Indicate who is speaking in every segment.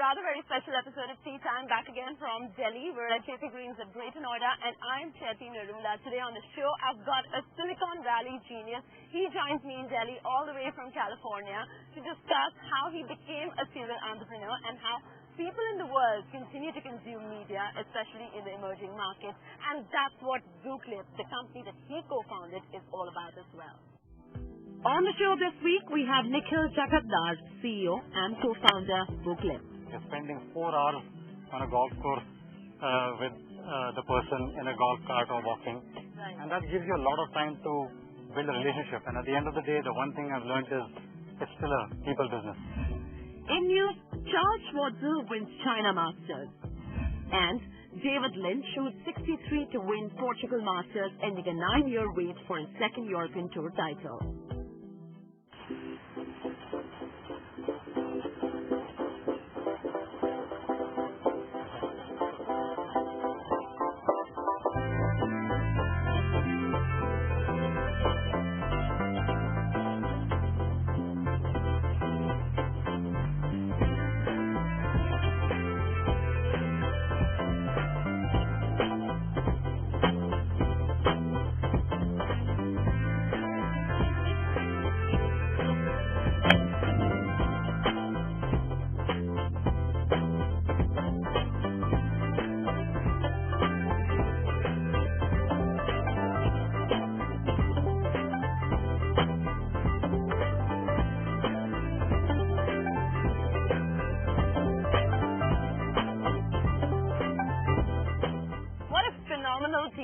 Speaker 1: another very special episode of Tea Time, back again from Delhi. We're at KP Greens at Greater Noida, and I'm Chetty Nirumla. Today on the show, I've got a Silicon Valley genius. He joins me in Delhi all the way from California to discuss how he became a serial entrepreneur and how people in the world continue to consume media, especially in the emerging markets. And that's what Vuclip, the company that he co-founded, is all about as well. On the show this week, we have Nickhil Jakatdar, CEO and co-founder Vuclip.
Speaker 2: You're spending 4 hours on a golf course with the person in a golf cart or walking.
Speaker 1: Right.
Speaker 2: And that gives you a lot of time to build a relationship. And at the end of the day, the one thing I've learned is it's still a people business.
Speaker 1: In news, Charles Schwartzel wins China Masters. And David Lynch shoots 63 to win Portugal Masters, ending a 9-year wait for his second European Tour title.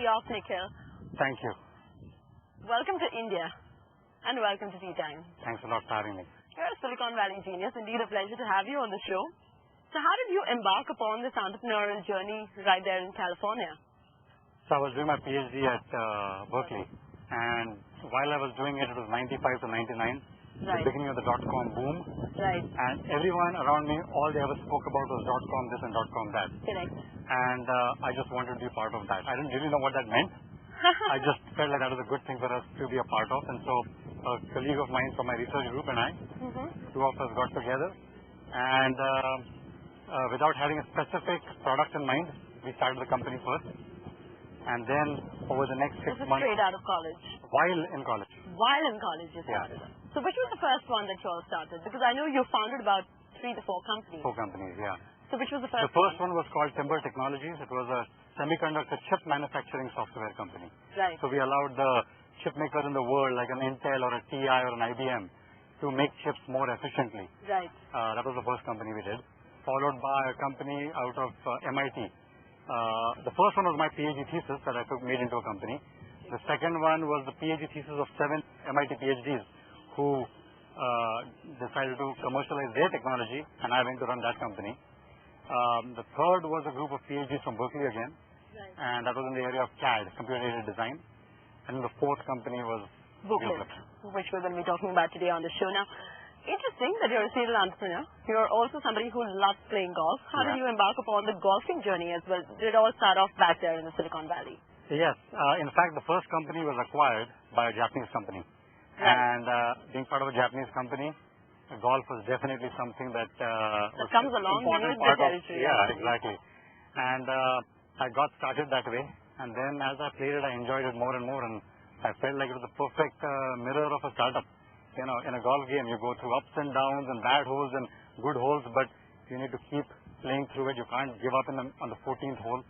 Speaker 1: Off, Nickhil.
Speaker 2: Thank you.
Speaker 1: Welcome to India and welcome to Tea Time.
Speaker 2: Thanks a lot for having me.
Speaker 1: You're a Silicon Valley genius. Indeed a pleasure to have you on the show. So how did you embark upon this entrepreneurial journey right there in California?
Speaker 2: So I was doing my PhD at Berkeley, and while I was doing it, it was 95 to 99,
Speaker 1: right.
Speaker 2: The beginning of the dot-com boom.
Speaker 1: Right.
Speaker 2: And everyone around me, all they ever spoke about was dot-com this and dot-com that.
Speaker 1: Correct.
Speaker 2: And I just wanted to be part of that. I didn't really know what that meant. I just felt like that was a good thing for us to be a part of. And so a colleague of mine from my research group and I, two of us got together. And without having a specific product in mind, we started the company first. And then over the next 6 months...
Speaker 1: straight out of college?
Speaker 2: While in college.
Speaker 1: While in college you started? Yeah. So which was the first one that you all started? Because I know you founded about 3 to 4 companies.
Speaker 2: 4 companies, yeah.
Speaker 1: So which was the first one?
Speaker 2: The first one was called Timber Technologies. It was a semiconductor chip manufacturing software company.
Speaker 1: Right.
Speaker 2: So we allowed the chip makers in the world, like an Intel or a TI or an IBM, to make chips more efficiently.
Speaker 1: Right.
Speaker 2: That was the first company we did. Followed by a company out of MIT. The first one was my PhD thesis that I made into a company. The second one was the PhD thesis of 7 MIT PhDs who decided to commercialize their technology, and I went to run that company. The third was a group of PhDs from Berkeley again,
Speaker 1: right.
Speaker 2: And that was in the area of CAD, computer-aided design. And the fourth company was
Speaker 1: Vuclip, which we're going to be talking about today on the show. Now, interesting that you're a serial entrepreneur. You're also somebody who loves playing golf. How did you embark upon the golfing journey as well? Did it all start off back there in the Silicon Valley?
Speaker 2: Yes. In fact, the first company was acquired by a Japanese company.
Speaker 1: Right.
Speaker 2: And being part of a Japanese company, golf was definitely something that was
Speaker 1: comes along
Speaker 2: important
Speaker 1: with
Speaker 2: part
Speaker 1: the
Speaker 2: of.
Speaker 1: territory.
Speaker 2: Yeah, exactly. And I got started that way, and then as I played it, I enjoyed it more and more, and I felt like it was the perfect mirror of a startup. You know, in a golf game, you go through ups and downs and bad holes and good holes, but you need to keep playing through it. You can't give up on the 14th hole.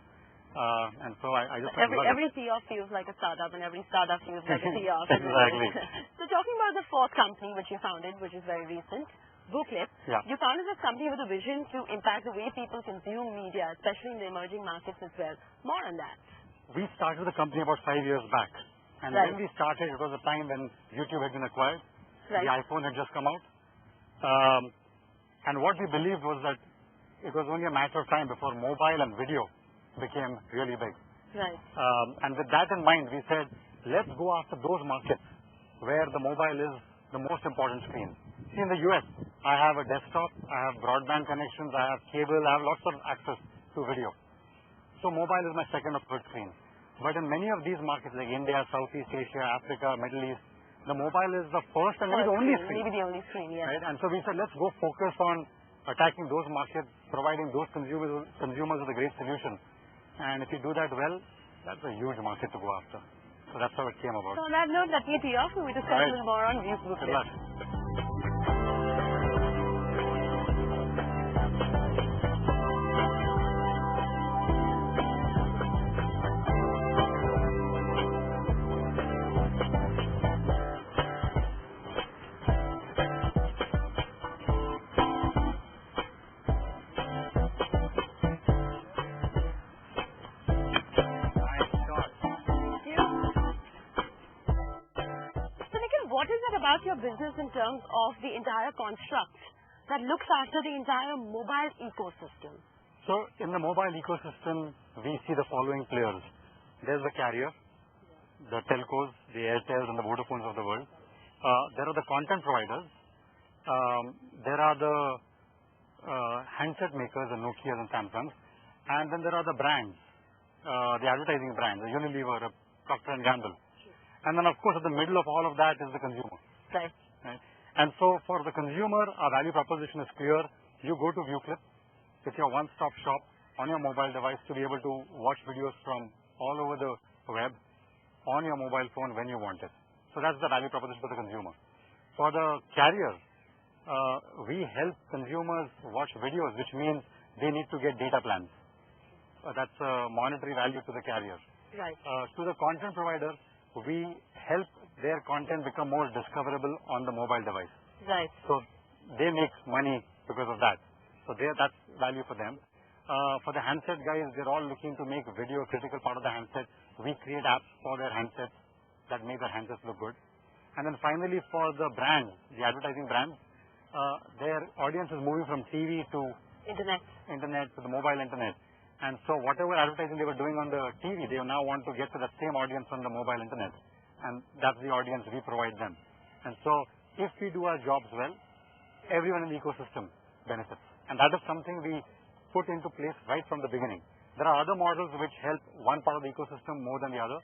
Speaker 2: And so I just
Speaker 1: every tee-off feels like a startup, and every startup feels like a tee-off.
Speaker 2: Exactly.
Speaker 1: So talking about the fourth company which you founded, which is very recent, Vuclip, you founded this company with a vision to impact the way people consume media, especially in the emerging markets as well. More on that.
Speaker 2: We started the company about 5 years back. And when we started, it was a time when YouTube had been acquired.
Speaker 1: Right.
Speaker 2: The iPhone had just come out. And what we believed was that it was only a matter of time before mobile and video became really big.
Speaker 1: Right.
Speaker 2: And with that in mind, we said, let's go after those markets where the mobile is the most important screen. See, in the US, I have a desktop, I have broadband connections, I have cable, I have lots of access to video. So mobile is my second or third screen. But in many of these markets like India, Southeast Asia, Africa, Middle East, the mobile is the first and maybe the only screen.
Speaker 1: Maybe the only screen, yes.
Speaker 2: Right? And so we said, let's go focus on attacking those markets, providing those consumers with a great solution. And if you do that well, that's a huge market to go after. So that's how it came about.
Speaker 1: So on that note, let me tee off and we discuss a little more on Vuclip.
Speaker 2: Good luck.
Speaker 1: What is it about your business in terms of the entire construct that looks after the entire mobile ecosystem?
Speaker 2: So in the mobile ecosystem, we see the following players. There's the carrier, the telcos, the Airtels and the Vodafones of the world. There are the content providers. There are the handset makers, the Nokias and Samsungs. And then there are the brands, the advertising brands, the Unilever, Procter & Gamble. And then, of course, at the middle of all of that is the consumer.
Speaker 1: Right.
Speaker 2: And so, for the consumer, our value proposition is clear. You go to Vuclip. It's your one-stop shop on your mobile device to be able to watch videos from all over the web on your mobile phone when you want it. So, that's the value proposition for the consumer. For the carrier, we help consumers watch videos, which means they need to get data plans. That's a monetary value to the carrier.
Speaker 1: Right.
Speaker 2: To the content provider, we help their content become more discoverable on the mobile device.
Speaker 1: Right.
Speaker 2: So they make money because of that. So that's value for them. For the handset guys, they're all looking to make video a critical part of the handset. We create apps for their handsets that make their handsets look good. And then finally, for the brands, the advertising brands, their audience is moving from TV to internet to the mobile internet. And so whatever advertising they were doing on the TV, they now want to get to that same audience on the mobile internet. And that's the audience we provide them. And so if we do our jobs well, everyone in the ecosystem benefits. And that is something we put into place right from the beginning. There are other models which help one part of the ecosystem more than the other.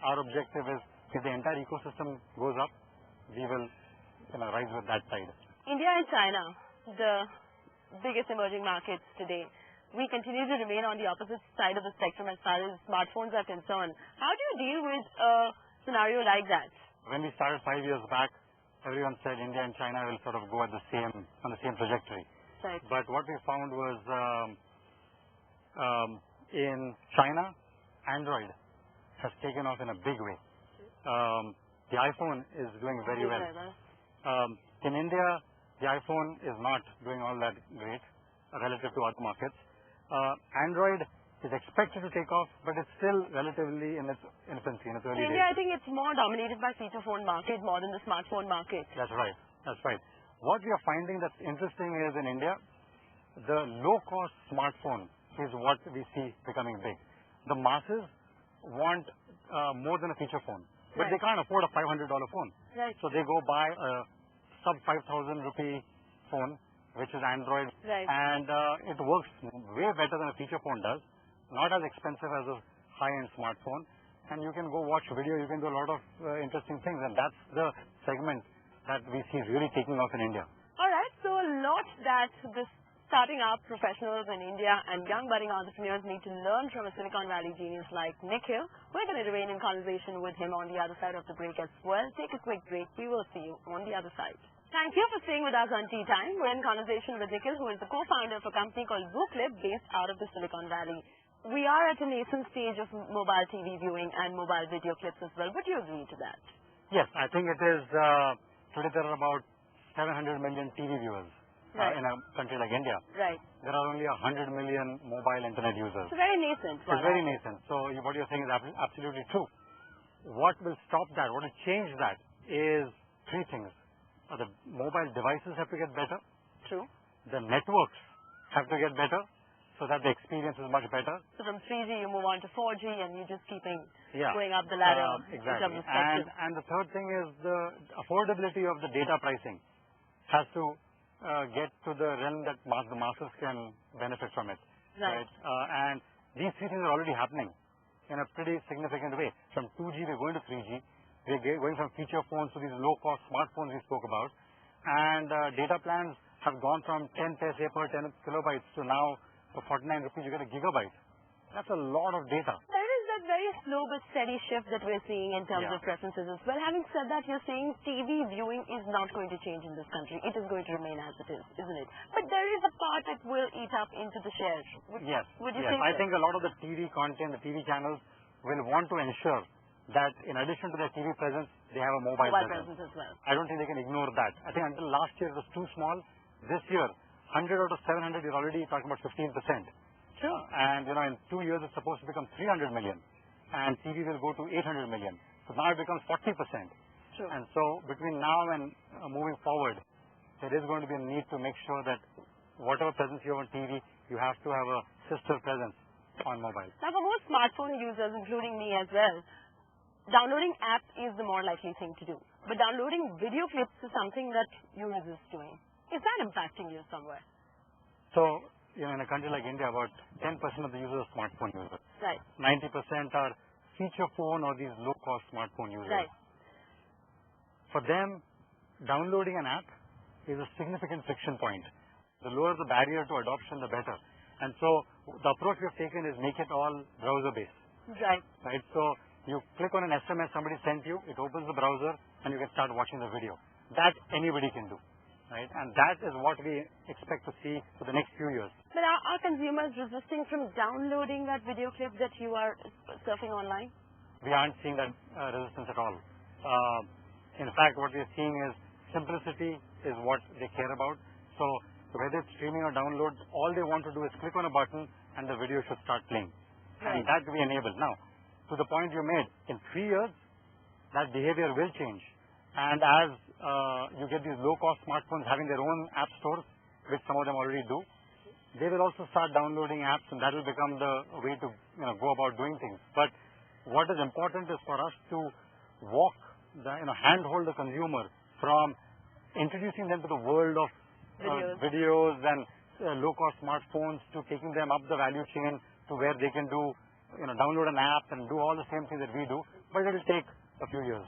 Speaker 2: Our objective is if the entire ecosystem goes up, we will rise with that tide.
Speaker 1: India and China, the biggest emerging markets today, we continue to remain on the opposite side of the spectrum as far as smartphones are concerned. How do you deal with a scenario like that?
Speaker 2: When we started 5 years back, everyone said India and China will sort of go on the same trajectory.
Speaker 1: Right.
Speaker 2: But what we found was in China, Android has taken off in a big way. The iPhone is doing very well. In India, the iPhone is not doing all that great relative to other markets. Android is expected to take off, but it's still relatively in its infancy, in its early days.
Speaker 1: India, I think it's more dominated by feature phone market more than the smartphone market.
Speaker 2: That's right. That's right. What we are finding that's interesting is in India, the low-cost smartphone is what we see becoming big. The masses want more than a feature phone, but they can't afford a $500 phone.
Speaker 1: Right.
Speaker 2: So they go buy a sub 5,000 rupee phone, which is Android, and it works way better than a feature phone does, not as expensive as a high-end smartphone, and you can go watch video, you can do a lot of interesting things, and that's the segment that we see really taking off in India.
Speaker 1: All right, so a lot that the starting up professionals in India and young budding entrepreneurs need to learn from a Silicon Valley genius like Nickhil. We're going to remain in conversation with him on the other side of the break as well. Take a quick break. We will see you on the other side. Thank you for staying with us on Tea Time. We're in conversation with Nickhil, who is the co-founder of a company called Vuclip based out of the Silicon Valley. We are at a nascent stage of mobile TV viewing and mobile video clips as well. Would you agree to that?
Speaker 2: Yes, I think it is. Today there are about 700 million TV viewers in a country like India.
Speaker 1: Right.
Speaker 2: There are only 100 million mobile internet users.
Speaker 1: It's very nascent.
Speaker 2: It's very nascent. So what you're saying is absolutely true. What will stop that, what will change that is three things. The mobile devices have to get better.
Speaker 1: True.
Speaker 2: The networks have to get better so that the experience is much better.
Speaker 1: So from 3G you move on to 4G and you just keeping
Speaker 2: Yeah.
Speaker 1: going up the ladder.
Speaker 2: Exactly. And the third thing is the affordability of the data pricing has to get to the realm that the masses can benefit from it.
Speaker 1: Right.
Speaker 2: And these three things are already happening in a pretty significant way. From 2G we're going to 3G. We're going from feature phones to these low-cost smartphones we spoke about. And data plans have gone from 10 paise per 10 kilobytes to now for 49 rupees you get a gigabyte. That's a lot of data.
Speaker 1: There is that very slow but steady shift that we're seeing in terms of preferences as well. Having said that, you're saying TV viewing is not going to change in this country. It is going to remain as it is, isn't it? But there is a part that will eat up into the shares. Would you think
Speaker 2: I
Speaker 1: so?
Speaker 2: think a lot of the TV content, the TV channels will want to ensure that in addition to their TV presence, they have a mobile presence
Speaker 1: as well.
Speaker 2: I don't think they can ignore that. I think until last year it was too small. This year, 100 out of 700, you're already talking about 15%.
Speaker 1: True.
Speaker 2: And, in 2 years it's supposed to become 300 million. And TV will go to 800 million. So now it becomes 40%.
Speaker 1: True.
Speaker 2: And so between now and moving forward, there is going to be a need to make sure that whatever presence you have on TV, you have to have a sister presence on mobile.
Speaker 1: Now, for most smartphone users, including me as well, downloading apps is the more likely thing to do. But downloading video clips is something that you resist doing. Is that impacting you somewhere?
Speaker 2: So, in a country like India, about 10% of the users are smartphone users.
Speaker 1: Right.
Speaker 2: 90% are feature phone or these low-cost smartphone users.
Speaker 1: Right.
Speaker 2: For them, downloading an app is a significant friction point. The lower the barrier to adoption, the better. And so, the approach we have taken is make it all browser-based.
Speaker 1: Right.
Speaker 2: Right. So, you click on an SMS somebody sent you, it opens the browser, and you can start watching the video. That anybody can do. Right? And that is what we expect to see for the next few years.
Speaker 1: But are consumers resisting from downloading that video clip that you are surfing online?
Speaker 2: We aren't seeing that resistance at all. In fact, what we are seeing is simplicity is what they care about. So whether it's streaming or download, all they want to do is click on a button and the video should start playing.
Speaker 1: Right.
Speaker 2: And that we enable. Now, to the point you made, in 3 years, that behavior will change. And as you get these low-cost smartphones having their own app stores, which some of them already do, they will also start downloading apps, and that will become the way to go about doing things. But what is important is for us to handhold the consumer from introducing them to the world of videos and low-cost smartphones to taking them up the value chain to where they can do, download an app and do all the same things that we do. But it will take a few years.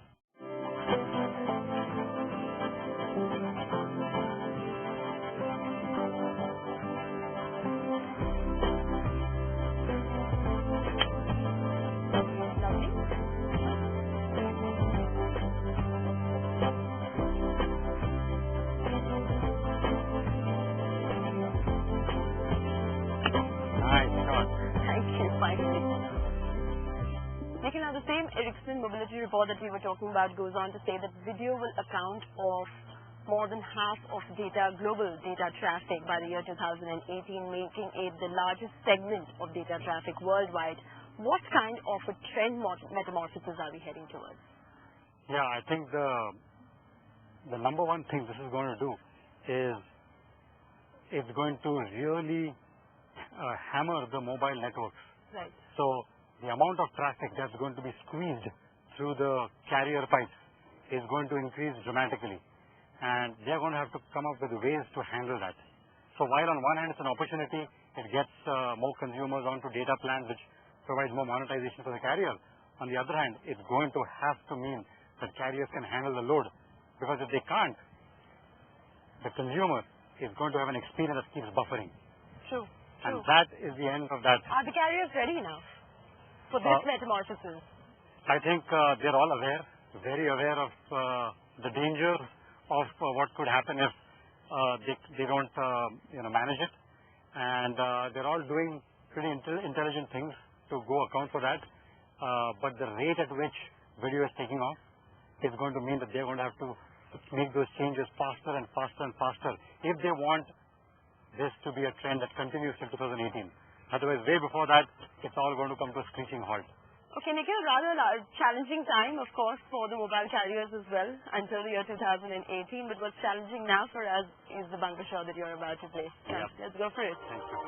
Speaker 1: Nickhil, now the same Ericsson mobility report that we were talking about goes on to say that video will account of more than half of global data traffic by the year 2018, making it the largest segment of data traffic worldwide. What kind of a trend metamorphosis are we heading towards?
Speaker 2: Yeah, I think the number one thing this is going to do is it's going to really hammer the mobile networks.
Speaker 1: Right.
Speaker 2: So the amount of traffic that's going to be squeezed through the carrier pipes is going to increase dramatically. And they're going to have to come up with ways to handle that. So while on one hand it's an opportunity, it gets more consumers onto data plans which provides more monetization for the carrier. On the other hand, it's going to have to mean that carriers can handle the load. Because if they can't, the consumer is going to have an experience that keeps buffering.
Speaker 1: True.
Speaker 2: And that is the end of that.
Speaker 1: Are the carriers ready now for this metamorphosis?
Speaker 2: I think they're all aware, very aware of the danger of what could happen if they don't manage it. And they're all doing pretty intelligent things to go account for that. But the rate at which video is taking off is going to mean that they're going to have to make those changes faster and faster and faster if they want this to be a trend that continues till 2018. Otherwise, way before that, it's all going to come to a screeching halt.
Speaker 1: Okay, Nickhil, rather a challenging time, of course, for the mobile carriers as well until the year 2018. But what's challenging now for us is the bunker shot that you're about to play.
Speaker 2: Yeah.
Speaker 1: Let's go for it.
Speaker 2: Thank you.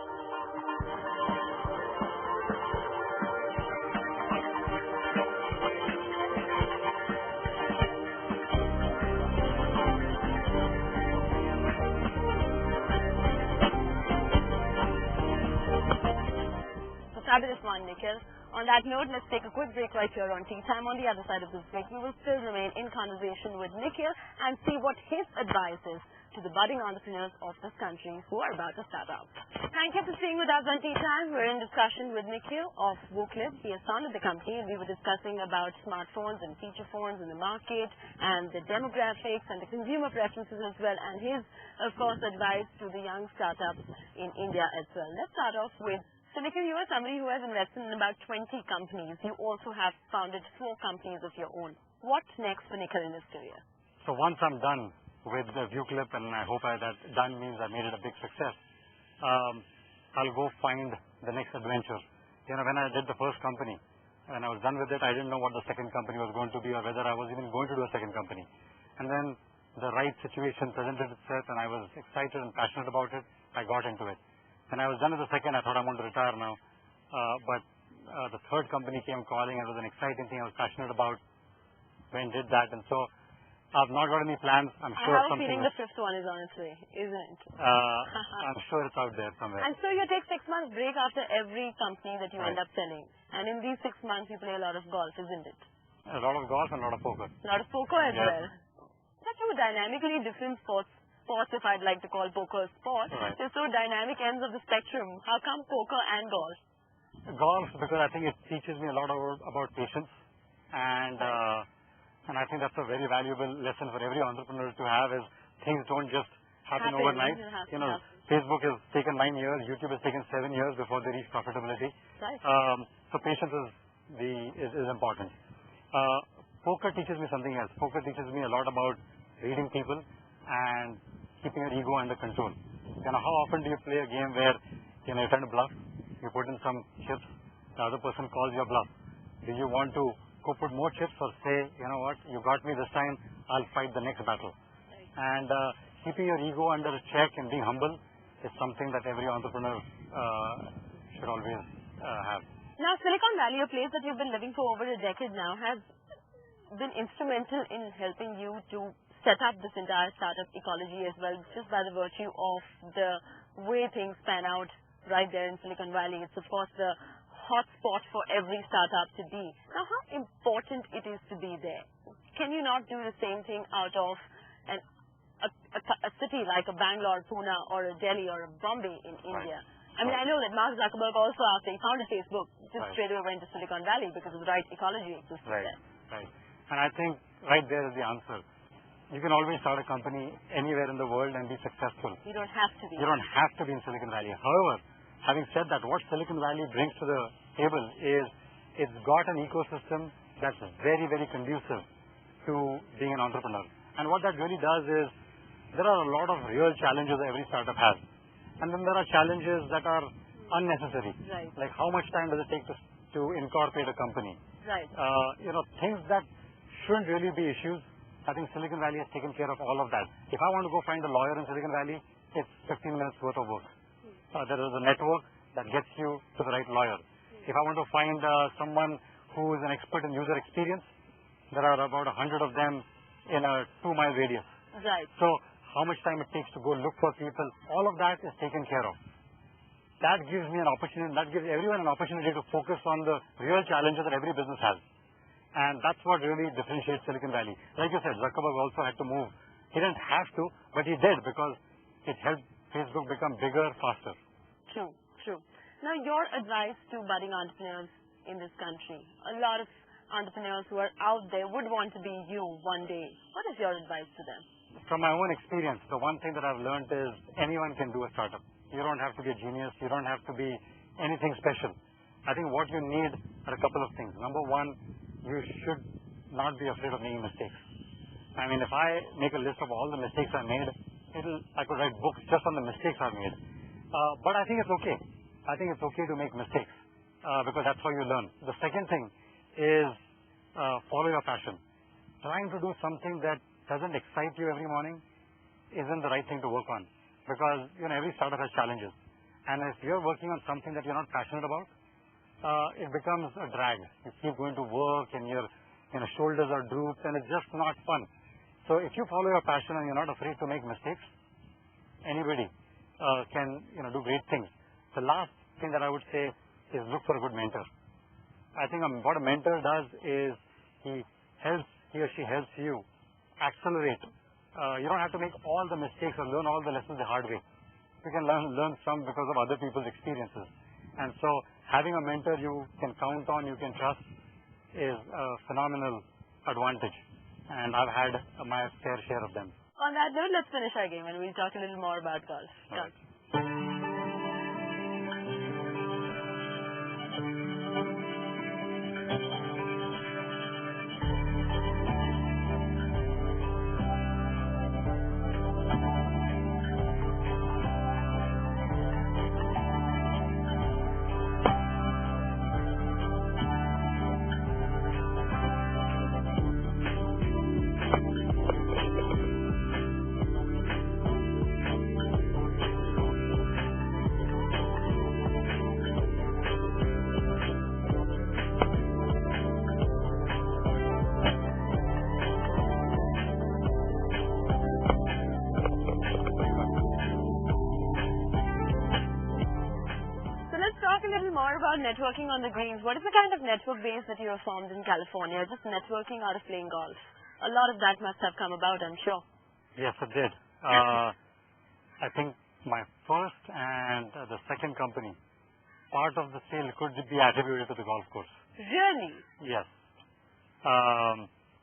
Speaker 1: Fabulous one, Nickhil. On that note, let's take a quick break right here on Tea Time. On the other side of this break, we will still remain in conversation with Nickhil and see what his advice is to the budding entrepreneurs of this country who are about to start out. Thank you for staying with us on Tea Time. We're in discussion with Nickhil of Vuclip. He has founded the company, and we were discussing about smartphones and feature phones in the market and the demographics and the consumer preferences as well, and his, of course, advice to the young startups in India as well. Let's start off with, so Nickhil, you are somebody who has invested in about 20 companies. You also have founded 4 companies of your own. What's next for Nickhil in his career?
Speaker 2: So once I'm done with the Vuclip, and I hope that done means I made it a big success, I'll go find the next adventure. You know, when I did the first company, when I was done with it, I didn't know what the second company was going to be or whether I was even going to do a second company. And then the right situation presented itself, and I was excited and passionate about it. I got into it. When I was done with the second, I thought I'm going to retire now. But the third company came calling, and it was an exciting thing I was passionate about. When did that, and so I've not got any plans. I'm sure
Speaker 1: I have a
Speaker 2: something.
Speaker 1: feeling the 5th one is on its way, isn't it?
Speaker 2: I'm sure it's out there somewhere.
Speaker 1: And so you take 6 months break after every company that you
Speaker 2: Right.
Speaker 1: end up selling. And in these 6 months, you play a lot of golf, isn't it?
Speaker 2: A lot of golf and a lot of poker.
Speaker 1: A lot of poker as
Speaker 2: Yes.
Speaker 1: well. They're two dynamically different sports, if I'd like to call poker a sport.
Speaker 2: Right.
Speaker 1: They're so dynamic ends of the spectrum. How come poker and golf?
Speaker 2: Golf, because I think it teaches me a lot about patience, and I think that's a very valuable lesson for every entrepreneur to have. Is things don't just happen overnight. You know, Facebook has taken 9 years, YouTube has taken 7 years before they reach profitability.
Speaker 1: Right.
Speaker 2: So patience is important. Poker teaches me something else. Poker teaches me a lot about reading people and keeping your ego under control. You know, how often do you play a game where you're trying to bluff? You put in some chips, the other person calls your bluff. Do you want to go put more chips or say, you know what, you got me this time, I'll fight the next battle?
Speaker 1: Right.
Speaker 2: And keeping your ego under check and being humble is something that every entrepreneur should always have.
Speaker 1: Now, Silicon Valley, a place that you've been living for over a decade now, has been instrumental in helping you to set up this entire startup ecology as well, just by the virtue of the way things pan out right there in Silicon Valley. It's, of course, the hot spot for every startup to be. Now, how important it is to be there? Can you not do the same thing out of a city like a Bangalore, Pune, or a Delhi, or a Bombay in India? I mean, I know that Mark Zuckerberg also, after he founded Facebook, just straight away went to Silicon Valley because of the right ecology existed there.
Speaker 2: Right. And I think right there is the answer. You can always start a company anywhere in the world and be successful.
Speaker 1: You don't have to be.
Speaker 2: You don't have to be in Silicon Valley. However, having said that, what Silicon Valley brings to the table is it's got an ecosystem that's very, very conducive to being an entrepreneur. And what that really does is there are a lot of real challenges that every startup has. And then there are challenges that are unnecessary.
Speaker 1: Right.
Speaker 2: Like how much time does it take to incorporate a company?
Speaker 1: Right.
Speaker 2: Things that shouldn't really be issues. I think Silicon Valley has taken care of all of that. If I want to go find a lawyer in Silicon Valley, it's 15 minutes worth of work. There is a network that gets you to the right lawyer. If I want to find someone who is an expert in user experience, there are about 100 of them in a 2-mile radius.
Speaker 1: Right.
Speaker 2: So how much time it takes to go look for people, all of that is taken care of. That gives me an opportunity, that gives everyone an opportunity to focus on the real challenges that every business has. And that's what really differentiates Silicon Valley. Like you said, Zuckerberg also had to move. He didn't have to, but he did because it helped Facebook become bigger, faster.
Speaker 1: True. Now, your advice to budding entrepreneurs in this country. A lot of entrepreneurs who are out there would want to be you one day. What is your advice to them?
Speaker 2: From my own experience, the one thing that I've learned is anyone can do a startup. You don't have to be a genius. You don't have to be anything special. I think what you need are a couple of things. Number one, you should not be afraid of making mistakes. I mean, if I make a list of all the mistakes I made, I could write books just on the mistakes I made. But I think it's okay. I think it's okay to make mistakes because that's how you learn. The second thing is follow your passion. Trying to do something that doesn't excite you every morning isn't the right thing to work on because every startup has challenges. And if you're working on something that you're not passionate about, it becomes a drag. You keep going to work and your shoulders are drooped and it's just not fun. So if you follow your passion and you're not afraid to make mistakes, anybody can do great things. The last thing that I would say is look for a good mentor. I think what a mentor does is he or she helps you accelerate you don't have to make all the mistakes or learn all the lessons the hard way. You can learn some because of other people's experiences. And so having a mentor you can count on, you can trust, is a phenomenal advantage. And I've had my fair share of them.
Speaker 1: On that note, let's finish our game and we'll talk a little more about golf.
Speaker 2: Right.
Speaker 1: Talk a little more about networking on the greens. What is the kind of network base that you have formed in California, just networking out of playing golf? A lot of that must have come about, I'm sure.
Speaker 2: Yes, it did. I think my first and the second company, part of the sale could be attributed to the golf course.
Speaker 1: Really?
Speaker 2: Yes.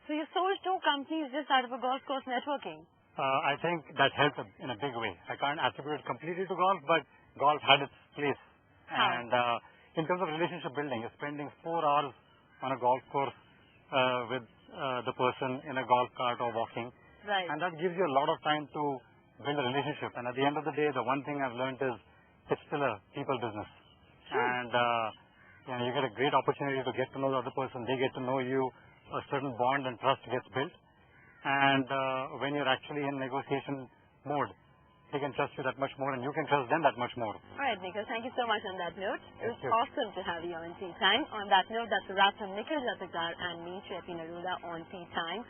Speaker 1: So you sold 2 companies just out of a golf course networking?
Speaker 2: I think that helped in a big way. I can't attribute it completely to golf, but golf had its place. And in terms of relationship building, you're spending 4 hours on a golf course with the person in a golf cart or walking.
Speaker 1: Right.
Speaker 2: And that gives you a lot of time to build a relationship. And at the end of the day, the one thing I've learned is it's still a people business. And you get a great opportunity to get to know the other person. They get to know you. A certain bond and trust gets built. And when you're actually in negotiation mode, they can trust you that much more, and you can trust them that much more.
Speaker 1: All right, Nickhil, thank you so much on that note. It was
Speaker 2: Thank you.
Speaker 1: awesome to have you on Tea Time. On that note, that's a wrap from Nickhil Jakatdar and me, Chetty Narula, on Tea Time.